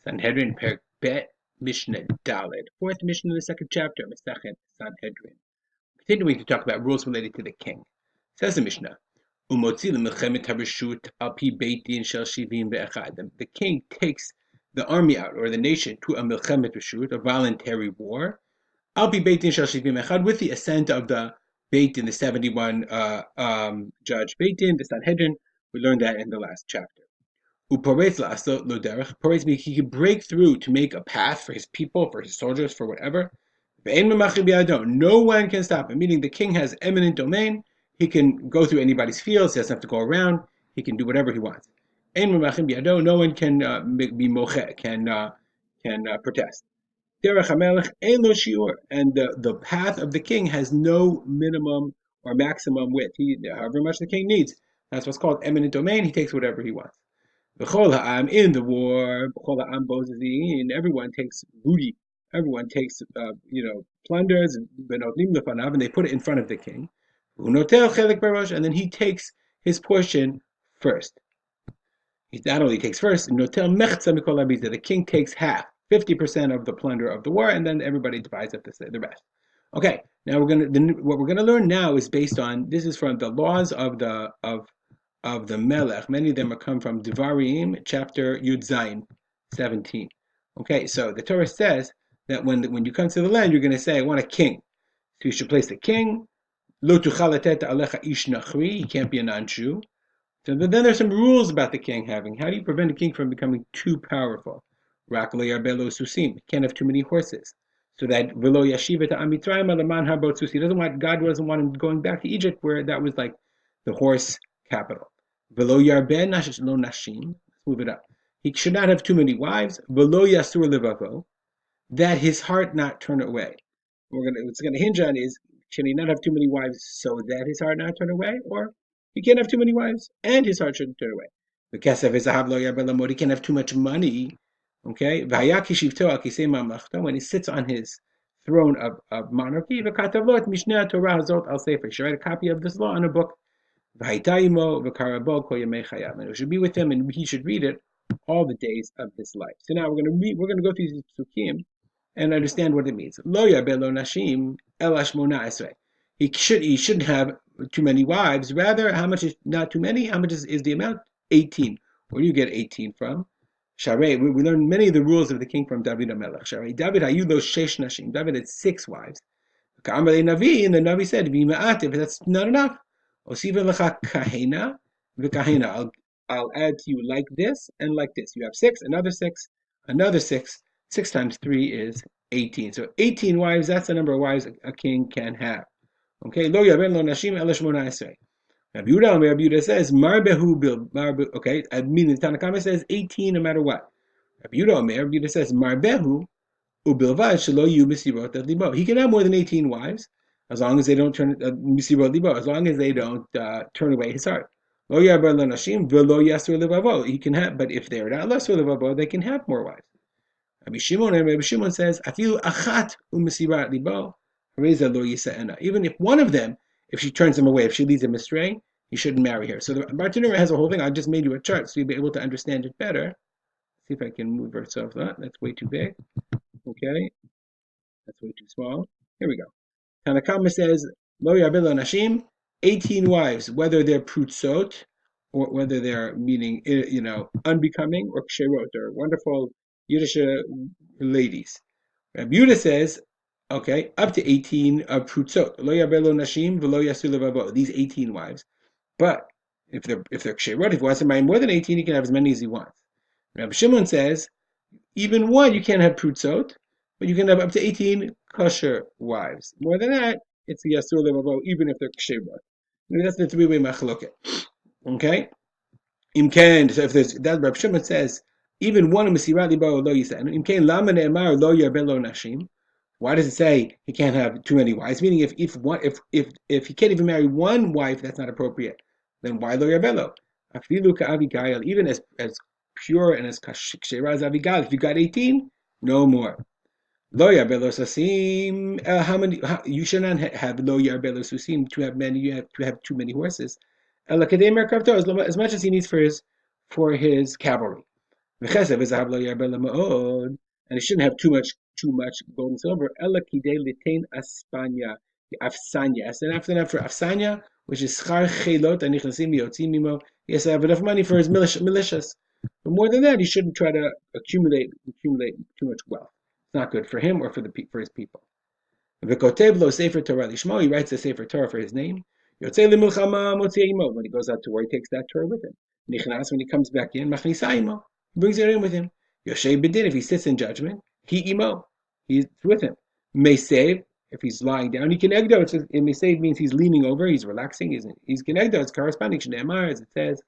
Sanhedrin Perek Bet Mishnah Daled, fourth Mishnah in the second chapter, Masachet Sanhedrin. Continuing to talk about rules related to the king. Says the Mishnah, Umotzi l'milchemet harishut al pi beit din shel shivim ve'echad. The king takes the army out, or the nation, to a milchemet rishut, a voluntary war, al pi beit din shel shivim echad, with the assent of the Beit Din, the 71 judge Beit Din, the Sanhedrin. We learned that in the last chapter. Uporetz la'asot lo derech. Poretz means he could break through to make a path for his people, for his soldiers, for whatever. Ve'en memachir bi'ado. No one can stop him. Meaning the king has eminent domain. He can go through anybody's fields. He doesn't have to go around. He can do whatever he wants. Ein memachir bi'ado. No one can be moche, can protest. Derech hamelech ein lo shiur. And the path of the king has no minimum or maximum width. However much the king needs. That's what's called eminent domain. He takes whatever he wants. B'chol ha'am, in the war, b'chol ha'am bozizin, everyone takes booty, everyone takes plunders, benotnim lefanav, and they put it in front of the king. Unotel chelik barosh, and then he takes his portion first. He not only takes first, notel mechza mikol habiza, the king takes half, 50% of the plunder of the war, and then everybody divides up the rest. Okay, now what we're gonna learn now is based on, this is from the laws of the Melech. Many of them come from Devarim, chapter Yud Zayin, 17. Okay, so the Torah says that when you come to the land, you're going to say, I want a king. So you should place the king. Lo tuchal letet alecha ish nachri. He can't be a non-Jew. So then there's some rules about the king having. How do you prevent a king from becoming too powerful? Rak lo yarbelo susim. He can't have too many horses. So that velo yashiv et amitraim alaman habot susi. God doesn't want him going back to Egypt, where that was like the horse capital. Velo yarben lo nashim. Let's move it up. He should not have too many wives. Velo yasur levavo. That his heart not turn away. What's gonna hinge on is, can he not have too many wives so that his heart not turn away, or he can't have too many wives and his heart shouldn't turn away. The kesef is lo yarben lamod. He can't have too much money. Okay. When he sits on his throne of monarchy, he should write a copy of this law on a book. And it should be with him, and he should read it all the days of his life. So now we're going to go through these psukim and understand what it means. Lo yarbeh lo nashim el shmona esrei. He shouldn't have too many wives. Rather, how much is not too many? How much is the amount? 18. Where do you get 18 from? Sharei. We learned many of the rules of the king from David HaMelech. Sharei. David hayu lo shesh nashim. David had 6 wives. Ka'amar Navi, and the Navi said, "V'ima'at, if that's not enough, osiva lecha kahena v'kahena. I'll add to you like this and like this. You have 6, another 6, another 6. 6 times 3 is 18. So 18 wives. That's the number of wives a king can have. Okay, lo yaben lo nashim el shmona esrei. Rabbi Yehuda says marbehu bil marbe. Okay, I mean the Tanna Kamma says 18 no matter what. Rabbi Yehuda says marbehu. He can have more than 18 wives, as long as they don't turn as long as they don't turn away his heart. He can have, but if they're not lesser levavo, they can have more wives. Rabbi Shimon says, even if one of them, if she turns him away, if she leads him astray, he shouldn't marry her. So the Bartanura has a whole thing. I just made you a chart so you'll be able to understand it better. See if I can move ourselves up. That's way too big. Okay, that's way too small. Here we go. Tanna Kamma says, Lo yarbeh lo nashim, 18 wives, whether they're prutzot, or whether they're meaning, unbecoming, or ksherot, or wonderful Yiddish ladies. Rabbi Yehuda says, okay, up to 18 prutzot. Lo yarbeh lo nashim, v'lo yasu levavo. These 18 wives. But if they're ksherot, if he wants to marry more than 18, he can have as many as he wants. Rabbi Shimon says, even one, you can't have prutzot, but you can have up to 18 kosher wives. More than that, it's a yasur levavo, even if they're ksherot. That's the 3-way machloket. Okay? Imken, so if there's, that Rabbi Shimon says, even one mesirat libo lo yisa'enu. Imken lama ne'emar lo yarbeh lo nashim. Why does it say he can't have too many wives? Meaning, if he can't even marry one wife, that's not appropriate. Then why lo yarbeh lo? Afilu ka'avigail, even as pure and as kshera as Avigal. If you got 18, no more. Lo yarbeh lo susim. How many? You should not have lo yarbeh lo susim to have many. You have to have too many horses. As much as he needs for his cavalry. And it shouldn't have too much gold and silver. Ella kidei litain aspanya, afsanya. And after that, for afsanya, which is schar chelot anichasim yotzim mimo, he has to have enough money for his militias. But more than that, he shouldn't try to accumulate too much wealth. It's not good for him or for his people. V'kotev lo sefer Torah lishmo. He writes the sefer Torah for his name. Yotzei limilchama motzei imo. When he goes out to war, he takes that Torah with him. Nichnas, when he comes back in, machnisa imo. He brings it in with him. Yoshei bedin, if he sits in judgment, he imo. He's with him. Mesev, if he's lying down, he can egdo. Mesev means he's leaning over, he's relaxing. He's kenegdo. It's corresponding. Shneimar, as it says,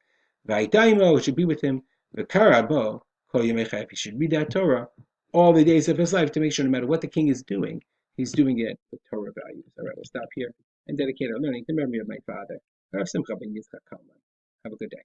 v'aitaimo, it should be with him. V'karabo, kol yemei. He should read that Torah all the days of his life to make sure no matter what the king is doing, he's doing it with Torah values. All right, we'll stop here and dedicate our learning to the memory of my father. Rav Simcha ben Yitzchak Kalman. Have a good day.